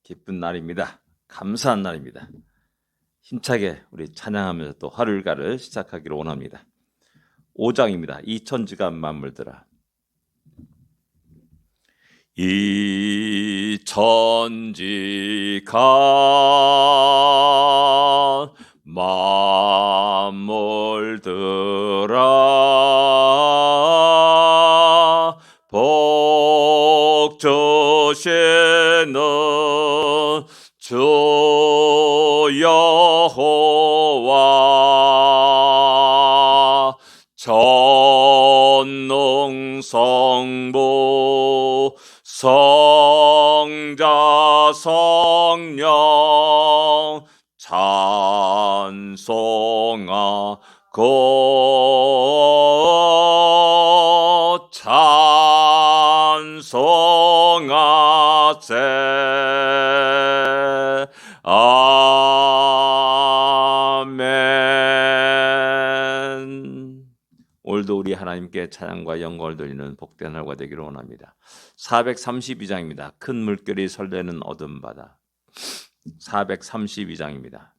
기쁜 날입니다. 감사한 날입니다. 힘차게 우리 찬양하면서 또 하루일과를 시작하기를 원합니다. 5장입니다. 이 천지가 만물들아. 이 천지가 만물들아 복 주시는 주 여호와 전능성부 성자 성령 찬송하고 찬송하세. 아멘. 오늘도 우리 하나님께 찬양과 영광을 돌리는 복된 하루가 되기를 원합니다. 432장입니다. 큰 물결이 설레는 어둠 바다. 432장입니다.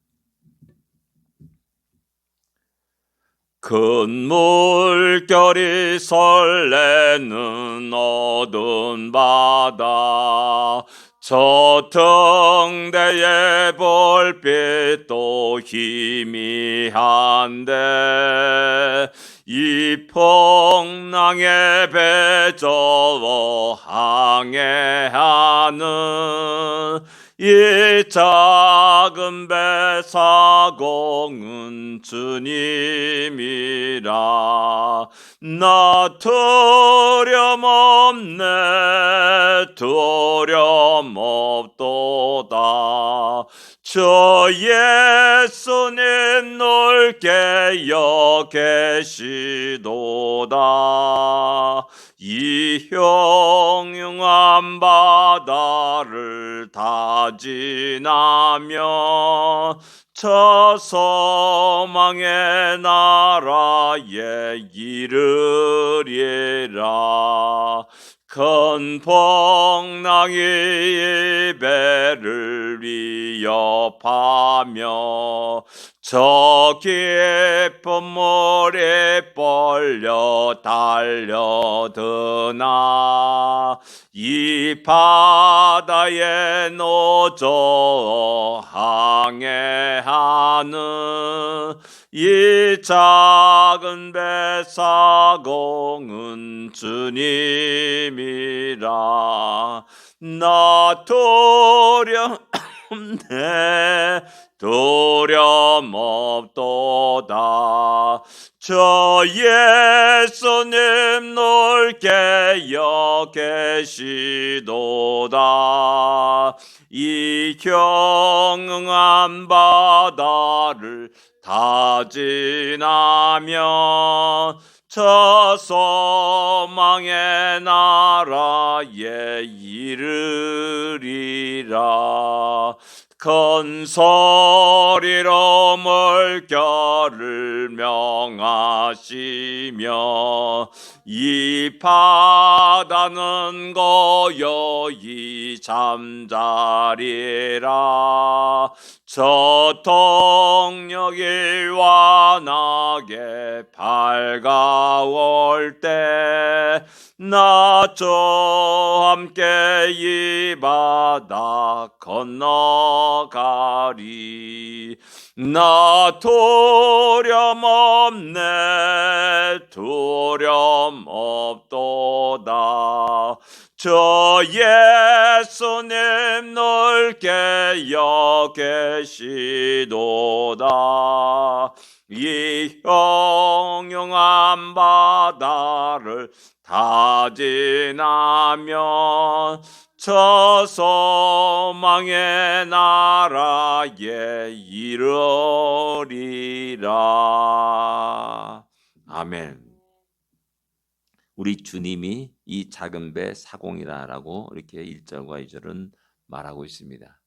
큰 물결이 설레는 어두운 바다 저 등대의 불빛도 희미한데 이 풍랑에 배저 항해하는 이 작은 배 사공은 주님이라. 나 두려움 없네 두려움 없도다. 저 예수님 넓게 여계시도다. 이 흉흉한 바다를 다 지나며 저 소망의 나라에 이르리라. 큰 풍랑이 이 배를 위협하며 저 깊은 물에 벌려 달려드나 이 바다에 노저 항해하는 이 작은 배 사공은 주님이라. 나 두려움 없네 두려움 없도다. 저 예수님 넓게 여계시도다. 이 흉흉한 바다를 다 지나면 저 소망의 나라에 이르리라. 큰 소리로 물결을 명하시며 이 바다는 고요히 잠자리라. 저 동력이 환하게 밝아올 때 나 저와 함께 이 바다 건너가리. 나 두려움 없네 두려움 없도다. 저 예수님 넓게 여계시도다. 이 흉흉한 바다를 다 지나면 저 소망의 나라에 이르리라. 아멘. 우리 주님이 이 작은 배 사공이라라고 이렇게 1절과 2절은 말하고 있습니다.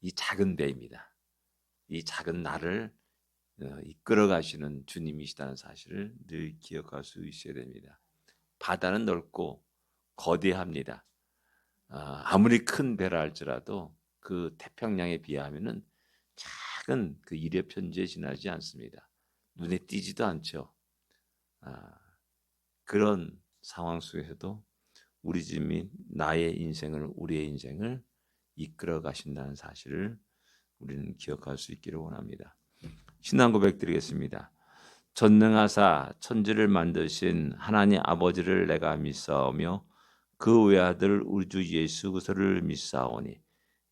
이 작은 배입니다. 이 작은 나를 이끌어 가시는 주님이시다는 사실을 늘 기억할 수 있어야 됩니다. 바다는 넓고 거대합니다. 아무리 큰 배라 할지라도 그 태평양에 비하면은 작은 그 이력 편지에 지나지 않습니다. 눈에 띄지도 않죠. 그런 상황 속에서도 우리 주님이 우리의 인생을 이끌어 가신다는 사실을 우리는 기억할 수 있기를 원합니다. 신앙 고백 드리겠습니다. 전능하사 천지를 만드신 하나님 아버지를 내가 믿사오며 그 외아들 우리 주 예수 그리스도를 믿사오니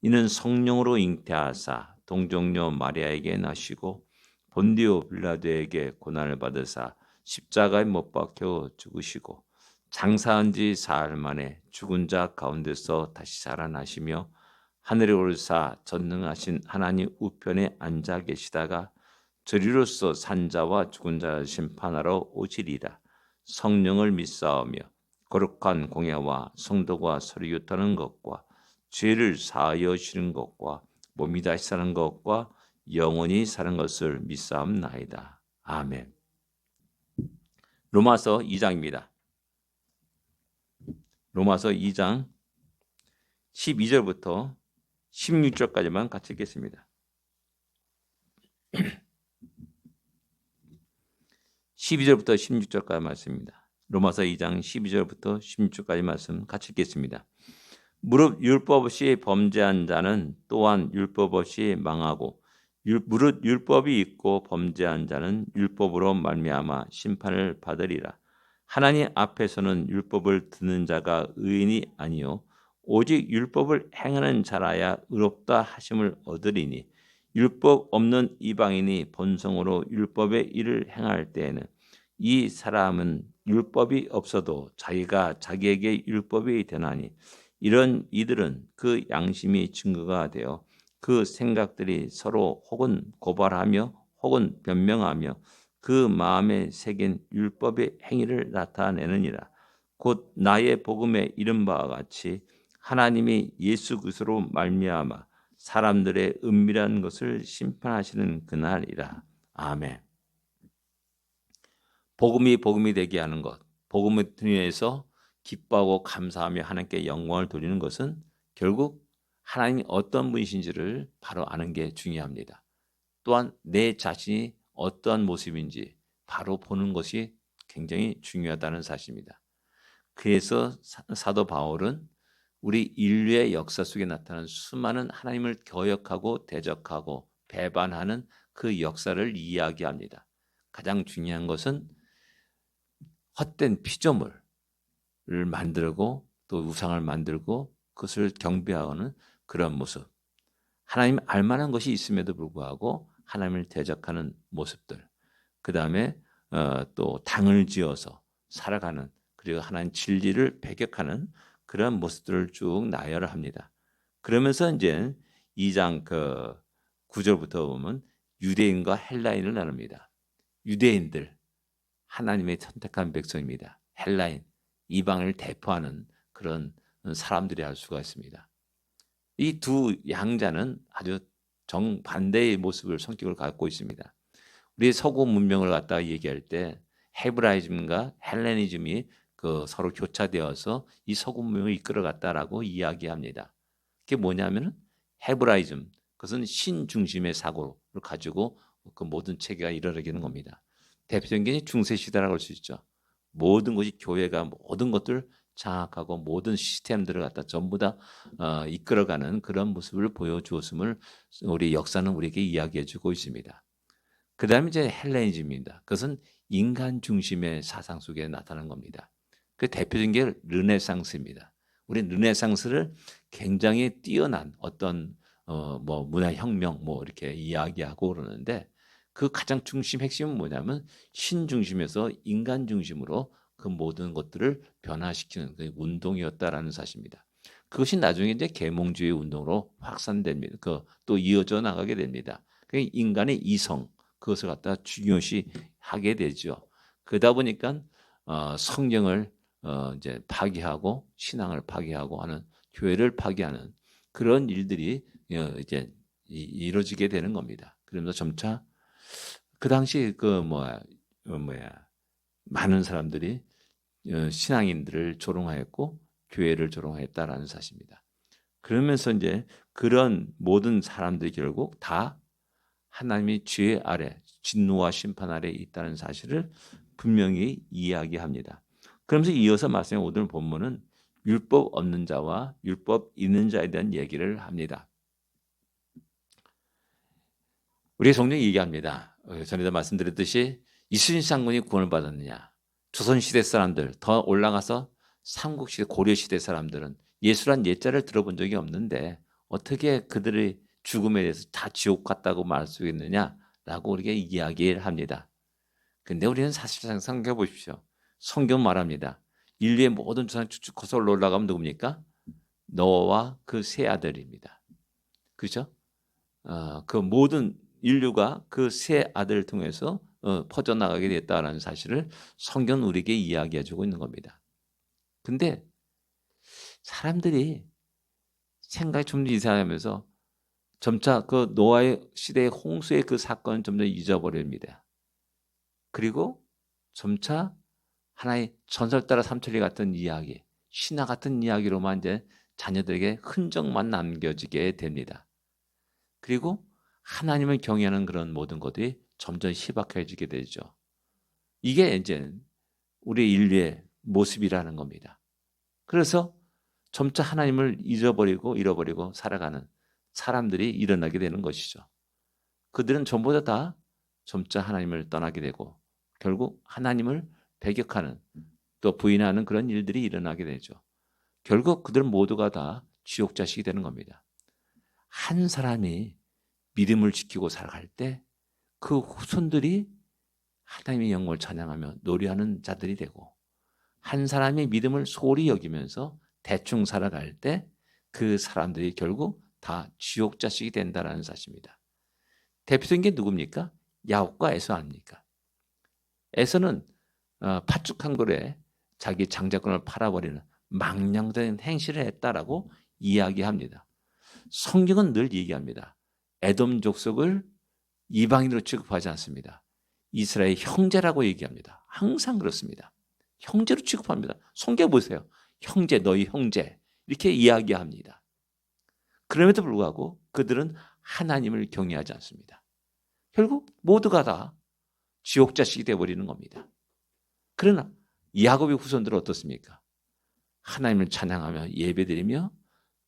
이는 성령으로 잉태하사 동정녀 마리아에게 나시고 본디오 빌라도에게 고난을 받으사 십자가에 못 박혀 죽으시고 장사한 지 사흘 만에 죽은 자 가운데서 다시 살아나시며 하늘에 오르사 전능하신 하나님 우편에 앉아 계시다가 저리로서 산자와 죽은 자를 심판하러 오시리라. 성령을 믿사오며 거룩한 공예와 성도가 서로 교통하는 것과 죄를 사하여 주시는 것과 몸이 다시 사는 것과 영원히 사는 것을 믿사옵나이다. 아멘. 로마서 2장입니다. 로마서 2장 12절부터 16절까지만 같이 읽겠습니다. 12절부터 16절까지 말씀입니다. 로마서 2장 12절부터 16절까지 말씀 같이 읽겠습니다. 무릇 율법 없이 범죄한 자는 또한 율법 없이 망하고 무릇 율법이 있고 범죄한 자는 율법으로 말미암아 심판을 받으리라. 하나님 앞에서는 율법을 듣는 자가 의인이 아니요 오직 율법을 행하는 자라야 의롭다 하심을 얻으리니 율법 없는 이방인이 본성으로 율법의 일을 행할 때에는 이 사람은 율법이 없어도 자기가 자기에게 율법이 되나니 이런 이들은 그 양심이 증거가 되어 그 생각들이 서로 혹은 고발하며 혹은 변명하며 그 마음에 새긴 율법의 행위를 나타내느니라. 곧 나의 복음에 이른 바와 같이 하나님이 예수 그리스도로 말미암아 사람들의 은밀한 것을 심판하시는 그날이라. 아멘. 복음이 되게 하는 것, 복음을 통해서 기뻐하고 감사하며 하나님께 영광을 돌리는 것은 결국 하나님이 어떤 분이신지를 바로 아는 게 중요합니다. 또한 내 자신이 어떠한 모습인지 바로 보는 것이 굉장히 중요하다는 사실입니다. 그래서 사도 바울은 우리 인류의 역사 속에 나타난 수많은 하나님을 거역하고 대적하고 배반하는 그 역사를 이야기합니다. 가장 중요한 것은 헛된 피조물을 만들고 또 우상을 만들고 그것을 경배하는 그런 모습. 하나님 알만한 것이 있음에도 불구하고 하나님을 대적하는 모습들. 그 다음에 또 당을 지어서 살아가는 그리고 하나님 진리를 배격하는 그런 모습들을 쭉 나열합니다. 그러면서 이제 2장 9절부터 보면 유대인과 헬라인을 나눕니다. 유대인들 하나님의 선택한 백성입니다. 헬라인 이방을 대표하는 그런 사람들이 할 수가 있습니다. 이 두 양자는 아주 정반대의 모습을 성격을 갖고 있습니다. 우리 서구 문명을 갖다가 얘기할 때 헤브라이즘과 헬레니즘이 서로 교차되어서 이 서구 문명을 이끌어갔다라고 이야기합니다. 그게 뭐냐면은 헤브라이즘, 그것은 신 중심의 사고를 가지고 그 모든 체계가 이루어지는 겁니다. 대표적인 게 중세 시대라고 할 수 있죠. 모든 것이 교회가 모든 것들을 장악하고 모든 시스템들을 갖다 전부 다 이끌어가는 그런 모습을 보여주었음을 우리 역사는 우리에게 이야기해주고 있습니다. 그 다음에 이제 헬레니즘입니다. 그것은 인간 중심의 사상 속에 나타난 겁니다. 그 대표적인 게 르네상스입니다. 우리 르네상스를 굉장히 뛰어난 어떤 뭐 문화혁명 뭐 이렇게 이야기하고 그러는데 그 가장 중심 핵심은 뭐냐면 신 중심에서 인간 중심으로 그 모든 것들을 변화시키는 그 운동이었다라는 사실입니다. 그것이 나중에 이제 계몽주의 운동으로 확산됩니다. 또 이어져 나가게 됩니다. 그 인간의 이성 그것을 갖다 중요시 하게 되죠. 그러다 보니까 성경을 이제 파기하고 신앙을 파기하고 하는 교회를 파기하는 그런 일들이 이제 이루어지게 되는 겁니다. 그러면서 점차 그 당시 많은 사람들이 신앙인들을 조롱하였고 교회를 조롱하였다라는 사실입니다. 그러면서 이제 그런 모든 사람들이 결국 다 하나님의 죄 아래, 진노와 심판 아래 있다는 사실을 분명히 이야기합니다. 그러면서 이어서 말씀해 오늘 본문은 율법 없는 자와 율법 있는 자에 대한 얘기를 합니다. 우리 성경이 얘기합니다. 전에도 말씀드렸듯이 이순신 장군이 구원을 받았느냐? 조선시대 사람들 더 올라가서 삼국시대 고려시대 사람들은 예수란 예자를 들어본 적이 없는데 어떻게 그들의 죽음에 대해서 다 지옥 갔다고 말할 수 있느냐라고 우리가 이야기를 합니다. 근데 우리는 사실상 생각해 보십시오. 성경 말합니다. 인류의 모든 조상 쭉쭉 거슬러 올라가면 누굽니까? 노아와 그 세 아들입니다. 그렇죠? 그 모든 인류가 그 세 아들을 통해서 퍼져나가게 됐다는 사실을 성경은 우리에게 이야기해주고 있는 겁니다. 근데 사람들이 생각이 좀 이상하면서 점차 그 노아의 시대의 홍수의 그 사건을 점점 잊어버립니다. 그리고 점차 하나의 전설 따라 삼천리 같은 이야기, 신화 같은 이야기로만 이제 자녀들에게 흔적만 남겨지게 됩니다. 그리고 하나님을 경외하는 그런 모든 것들이 점점 희박해지게 되죠. 이게 이제 우리 인류의 모습이라는 겁니다. 그래서 점차 하나님을 잃어버리고 살아가는 사람들이 일어나게 되는 것이죠. 그들은 전부 다 점차 하나님을 떠나게 되고 결국 하나님을 배격하는 또 부인하는 그런 일들이 일어나게 되죠. 결국 그들은 모두가 다 지옥 자식이 되는 겁니다. 한 사람이 믿음을 지키고 살아갈 때 그 후손들이 하나님의 영광을 찬양하며 노래하는 자들이 되고 한 사람이 믿음을 소홀히 여기면서 대충 살아갈 때 그 사람들이 결국 다 지옥 자식이 된다는 사실입니다. 대표적인 게 누굽니까? 야곱과 에서 아닙니까? 에서는 팥죽 한 그릇에 자기 장자권을 팔아버리는 망령된 행실을 했다라고 이야기합니다. 성경은 늘 얘기합니다. 에돔 족속을 이방인으로 취급하지 않습니다. 이스라엘 형제라고 얘기합니다. 항상 그렇습니다. 형제로 취급합니다. 성경 보세요. 형제, 너희 형제 이렇게 이야기합니다. 그럼에도 불구하고 그들은 하나님을 경외하지 않습니다. 결국 모두가 다 지옥 자식이 되어버리는 겁니다. 그러나 야곱의 후손들은 어떻습니까? 하나님을 찬양하며 예배드리며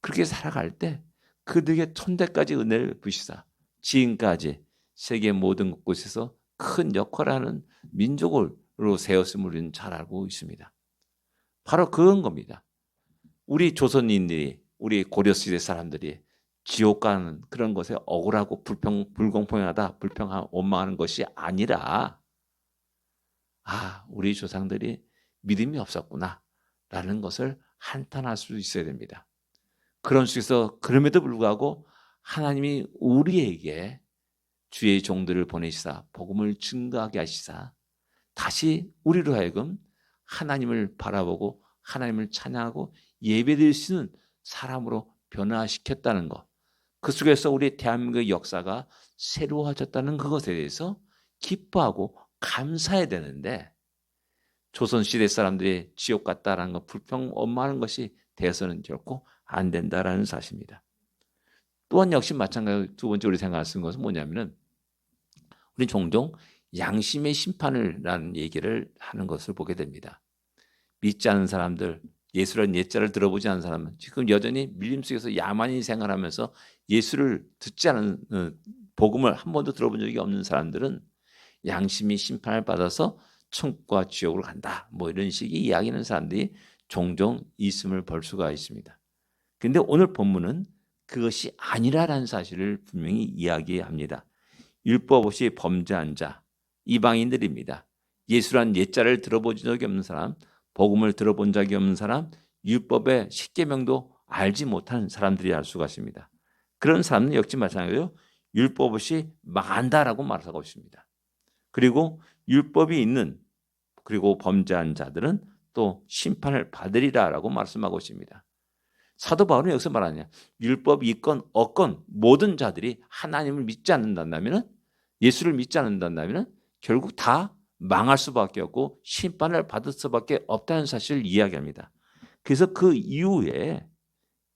그렇게 살아갈 때 그들에게 천대까지 은혜를 부시사 지금까지 세계 모든 곳에서 큰 역할을 하는 민족으로 세웠음을 우리는 잘 알고 있습니다. 바로 그런 겁니다. 우리 조선인들이 우리 고려시대 사람들이 지옥 가는 그런 것에 억울하고 불공평하다, 불평하고 원망하는 것이 아니라 우리 조상들이 믿음이 없었구나 라는 것을 한탄할 수 있어야 됩니다. 그런 속에서 그럼에도 불구하고 하나님이 우리에게 주의 종들을 보내시사 복음을 증거하게 하시사 다시 우리로 하여금 하나님을 바라보고 하나님을 찬양하고 예배드릴 수 있는 사람으로 변화시켰다는 것, 그 속에서 우리 대한민국의 역사가 새로워졌다는 그것에 대해서 기뻐하고 감사해야 되는데 조선시대 사람들이 지옥 갔다라는 것, 불평 원망하는 것이 되어서는 결코 안 된다라는 사실입니다. 또한 역시 마찬가지로 두 번째 우리 생각할 수 있는 것은 뭐냐면은 우리는 종종 양심의 심판을라는 얘기를 하는 것을 보게 됩니다. 믿지 않은 사람들, 예수라는 예자를 들어보지 않은 사람은 지금 여전히 밀림 속에서 야만인 생활하면서 예수를 듣지 않은 복음을 한 번도 들어본 적이 없는 사람들은 양심이 심판을 받아서 천국과 지옥으로 간다. 뭐 이런 식의 이야기하는 사람들이 종종 있음을 볼 수가 있습니다. 그런데 오늘 본문은 그것이 아니라는 사실을 분명히 이야기합니다. 율법 없이 범죄한 자, 이방인들입니다. 예수란 예자를 들어본 적이 없는 사람, 복음을 들어본 적이 없는 사람, 율법의 십계명도 알지 못하는 사람들이 알 수가 있습니다. 그런 사람은 역시 마찬가지로 율법 없이 망한다라고 말하고 있습니다. 그리고 율법이 있는 그리고 범죄한 자들은 또 심판을 받으리라라고 말씀하고 있습니다. 사도 바울은 여기서 말하냐? 율법이 있건 없건 모든 자들이 하나님을 믿지 않는다면, 예수를 믿지 않는다면 결국 다 망할 수밖에 없고 심판을 받을 수밖에 없다는 사실을 이야기합니다. 그래서 그 이후에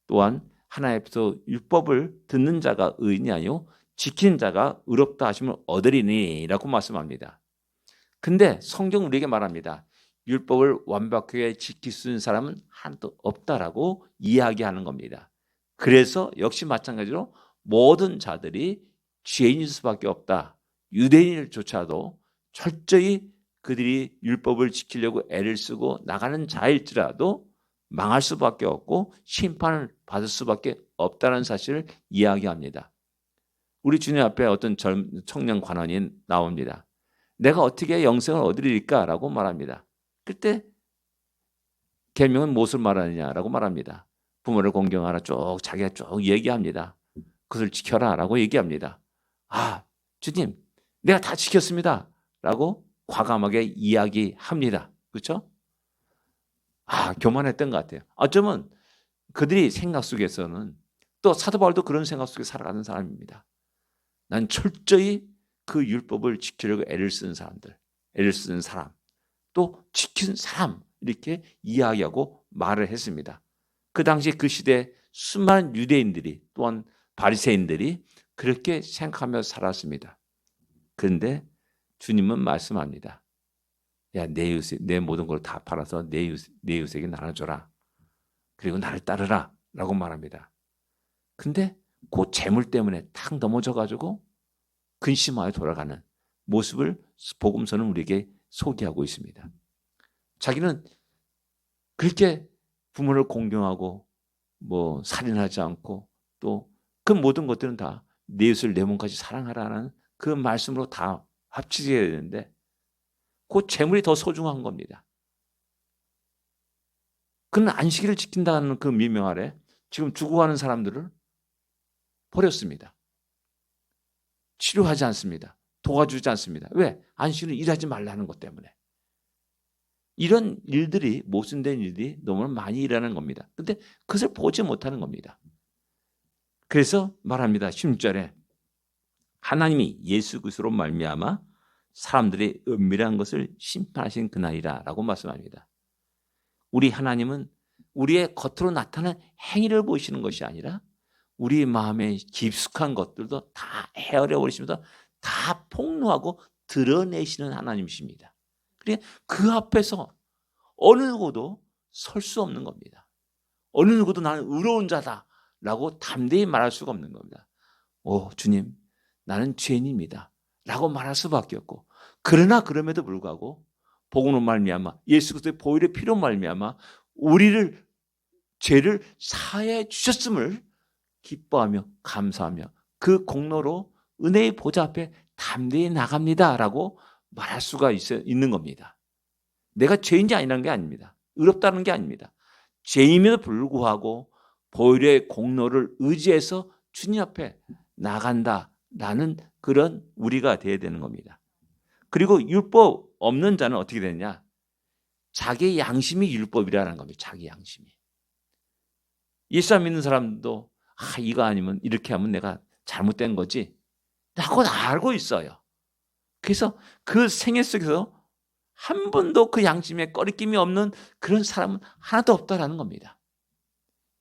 또한 하나님 앞에서 율법을 듣는 자가 의인이 아니요 지키는 자가 의롭다 하심을 얻으리니라고 말씀합니다. 근데 성경 우리에게 말합니다. 율법을 완벽하게 지킬 수 있는 사람은 하나도 없다라고 이야기하는 겁니다. 그래서 역시 마찬가지로 모든 자들이 죄인일 수밖에 없다. 유대인조차도 철저히 그들이 율법을 지키려고 애를 쓰고 나가는 자일지라도 망할 수밖에 없고 심판을 받을 수밖에 없다는 사실을 이야기합니다. 우리 주님 앞에 어떤 청년 관원이 나옵니다. 내가 어떻게 영생을 얻으리까라고 말합니다. 그때 계명은 무엇을 말하느냐라고 말합니다. 부모를 공경하라 쭉 자기가 쭉 얘기합니다. 그것을 지켜라라고 얘기합니다. 아, 주님, 내가 다 지켰습니다. 라고 과감하게 이야기합니다. 그렇죠? 교만했던 것 같아요. 어쩌면 그들이 생각 속에서는 또 사도 바울도 그런 생각 속에 살아가는 사람입니다. 난 철저히 그 율법을 지키려고 애를 쓰는 사람들, 애를 쓰는 사람, 또 지킨 사람 이렇게 이야기하고 말을 했습니다. 그 당시 그 시대 수많은 유대인들이 또한 바리새인들이 그렇게 생각하며 살았습니다. 그런데 주님은 말씀합니다. 야, 내 모든 걸 다 팔아서 내 이웃에게 나눠줘라. 그리고 나를 따르라 라고 말합니다. 근데 그 재물 때문에 탁 넘어져가지고 근심하여 돌아가는 모습을 복음서는 우리에게 소개하고 있습니다. 자기는 그렇게 부모를 공경하고 살인하지 않고 또 그 모든 것들은 다 내 이웃을 내 몸까지 사랑하라는 그 말씀으로 다 합치게 되는데 그 재물이 더 소중한 겁니다. 그는 안식일을 지킨다는 그 미명 아래 지금 죽어가는 사람들을 버렸습니다. 치료하지 않습니다. 도와주지 않습니다. 왜? 안식일을 일하지 말라는 것 때문에. 이런 일들이 모순된 일들이 너무 많이 일어나는 겁니다. 그런데 그것을 보지 못하는 겁니다. 그래서 말합니다. 16절에 하나님이 예수 그리스도로 말미암아 사람들의 은밀한 것을 심판하신 그날이라 라고 말씀합니다. 우리 하나님은 우리의 겉으로 나타난 행위를 보시는 것이 아니라 우리 마음에 깊숙한 것들도 다 헤아려 버리시면서 다 폭로하고 드러내시는 하나님이십니다. 그러니까 그 앞에서 어느 누구도 설 수 없는 겁니다. 어느 누구도 나는 의로운 자다라고 담대히 말할 수가 없는 겁니다. 주님, 나는 죄인입니다 라고 말할 수밖에 없고, 그러나 그럼에도 불구하고 복음으로 말미암아 예수 그리스도의 보혈의 피로 말미암아 우리를 죄를 사해 주셨음을 기뻐하며 감사하며 그 공로로 은혜의 보좌 앞에 담대히 나갑니다라고 말할 수가 있는 겁니다. 내가 죄인지 아니라는 게 아닙니다. 의롭다는 게 아닙니다. 죄임에도 불구하고 보혈의 공로를 의지해서 주님 앞에 나간다라는 그런 우리가 되어야 되는 겁니다. 그리고 율법 없는 자는 어떻게 되느냐? 자기 양심이 율법이라는 겁니다. 자기 양심이. 예수 안 믿는 사람도 이거 아니면 이렇게 하면 내가 잘못된 거지 라고 알고 있어요. 그래서 그 생애 속에서 한 번도 그 양심에 꺼리낌이 없는 그런 사람은 하나도 없다라는 겁니다.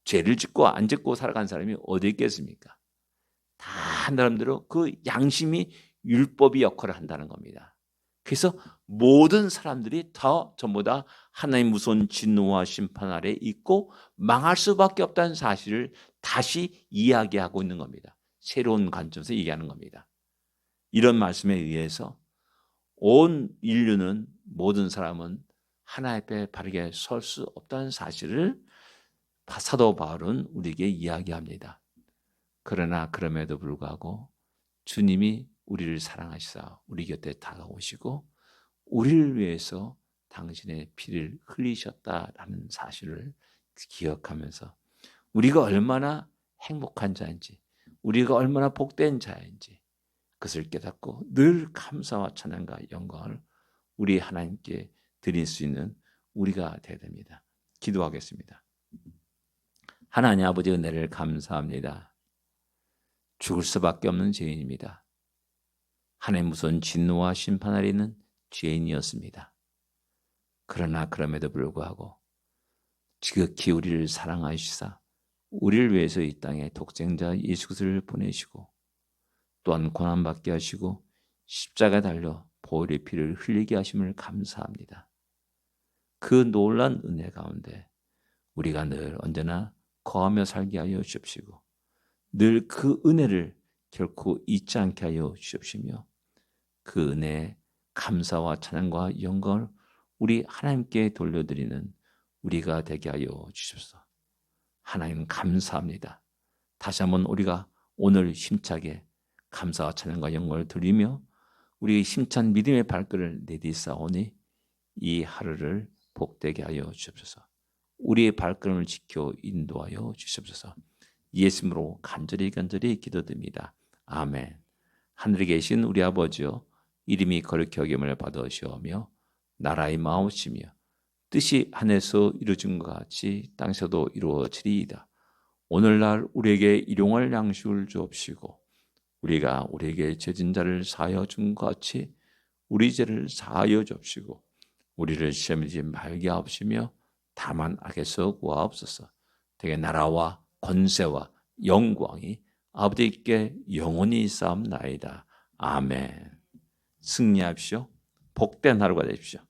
죄를 짓고 안 짓고 살아간 사람이 어디 있겠습니까? 다 나름대로 그 양심이 율법이 역할을 한다는 겁니다. 그래서 모든 사람들이 전부 다 하나님 무서운 진노와 심판 아래 있고 망할 수밖에 없다는 사실을 다시 이야기하고 있는 겁니다. 새로운 관점에서 얘기하는 겁니다. 이런 말씀에 의해서 온 인류는 모든 사람은 하나님 앞에 바르게 설 수 없다는 사실을 사도 바울은 우리에게 이야기합니다. 그러나 그럼에도 불구하고 주님이 우리를 사랑하시사 우리 곁에 다가오시고 우리를 위해서 당신의 피를 흘리셨다라는 사실을 기억하면서 우리가 얼마나 행복한 자인지 우리가 얼마나 복된 자인지 그것을 깨닫고 늘 감사와 찬양과 영광을 우리 하나님께 드릴 수 있는 우리가 되어야 됩니다. 기도하겠습니다. 하나님 아버지 은혜를 감사합니다. 죽을 수밖에 없는 죄인입니다. 하나님 무서운 진노와 심판 아래 있는 죄인이었습니다. 그러나 그럼에도 불구하고 지극히 우리를 사랑하시사 우리를 위해서 이 땅에 독생자 예수 그리스도를 보내시고 또한 고난받게 하시고 십자가에 달려 보혈의 피를 흘리게 하심을 감사합니다. 그 놀란 은혜 가운데 우리가 늘 언제나 거하며 살게 하여 주십시고 늘 그 은혜를 결코 잊지 않게 하여 주십시며 그 은혜에 감사와 찬양과 영광을 우리 하나님께 돌려드리는 우리가 되게 하여 주십시오. 하나님 감사합니다. 다시 한번 우리가 오늘 힘차게 감사와 찬양과 영광을 드리며 우리 힘찬 믿음의 발걸음을 내딛사오니 이 하루를 복되게 하여 주옵소서. 우리의 발걸음을 지켜 인도하여 주옵소서. 예수님으로 간절히 기도드립니다. 아멘. 하늘에 계신 우리 아버지여, 이름이 거룩히 여김을 받으시오며 나라의 마음이시며 뜻이 하늘에서 이루어진 것 같이 땅에서도 이루어지리이다. 오늘날 우리에게 일용할 양식을 주옵시고 우리가 우리에게 죄진 자를 사하여 준 것 같이 우리 죄를 사하여 주옵시고 우리를 시험에 들지 말게 하옵시며 다만 악에서 구하옵소서. 되게 나라와 권세와 영광이 아버지께 영원히 있사옵나이다. 아멘. 승리하십시오. 복된 하루가 되십시오.